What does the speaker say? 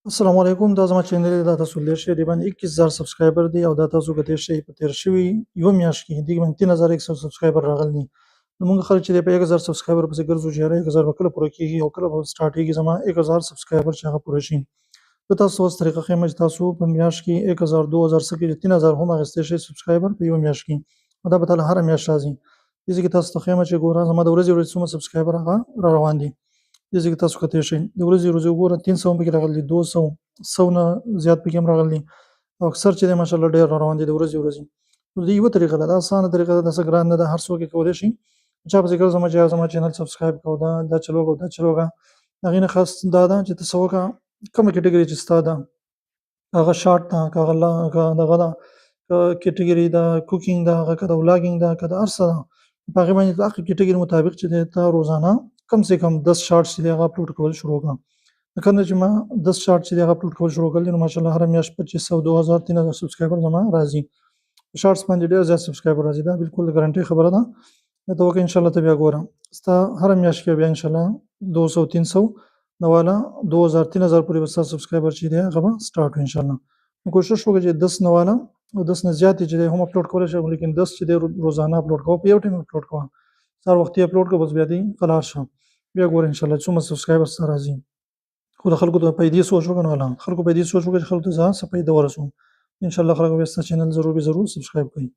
السلام علیکم دا زما چینل دی دا تاسو لیر شئ دی باندې 21000 سبسکرایبر دی او دا تاسو کته شئ په تیر شوي یو میاشت کې دی باندې 3100 سبسکرایبر راغلي نو موږ خلک چې په 1000 سبسکرایبر پسې ګرځو چې 1000 وکړه پوره کیږي او کله به سٹارټ کیږي زما 1000 سبسکرایبر چې هغه پوره شي په تاسو اوس طریقه خیمه چې تاسو په میاشت کې 1000 2000 سکه 3000 هم غستې شي سبسکرایبر په یو میاشت کې دا به تعالی هر میاشت راځي دې کې تاسو ته خیمه چې ګوره زما د ورځې څومره سبسکرایبر هغه را روان دي دې کې تاسو کته شئ د ورځې ګوره 300 پکې راغلي 200 نه زیات پکې هم راغلي او اکثر چې ماشاءالله ډېر را روان دي د ورځې نو د یو طریقه ده اسانه طریقه ده څنګه ګران نه ده هر څوک یې کولای شي چا په ذکر زما چینل سبسکرایب کو دا چلوګه هغه نه خاص دا ده چې تاسو کا کوم کټګوري چې ستاده هغه شارټ ده هغه دغه ده کټګوري دا کوکینګ دا هغه کده ولاګینګ دا کده ارسه په هغه باندې د هغه کټګوري مطابق چې ته روزانه کم سے کم 10 شارټس چې هغه اپلوډ کول شروع کړه کنه چې ما 10 شارټ چې هغه اپلوډ کول شروع کړل نو ماشاءالله هر میاشت 2500 2000 3000 سبسکرایبر زما راځي شارټس باندې ډېر زیات سبسکرایبر راځي دا بالکل ګارانټي خبره ده ته وکه ان شاء الله ته بیا ګورم ستا هر میاشت کې بیا ان شاء الله 200 300 نو والا 2000 3000 پورې بس سبسکرایبر چې دی هغه سٹارټ ان شاء الله کوشش وکړه چې 10 نو والا او 10 نه زیات چې هم اپلوډ کول شي لیکن 10 چې روزانه اپلوډ کوو په یو ټیم اپلوډ کوو سار وخت اپلوډ کوو بس بیا دی خلاص شو بیا ګور ان شاء الله څومره سبسکرایبر سره راځي خو د خلکو ته پیدا سوچ وکړو نه خلکو پیدا سوچ وکړي خلکو ته ځان څه پیدا ورسو ان شاء الله خلکو به ست چینل ضرور سبسکرایب کړئ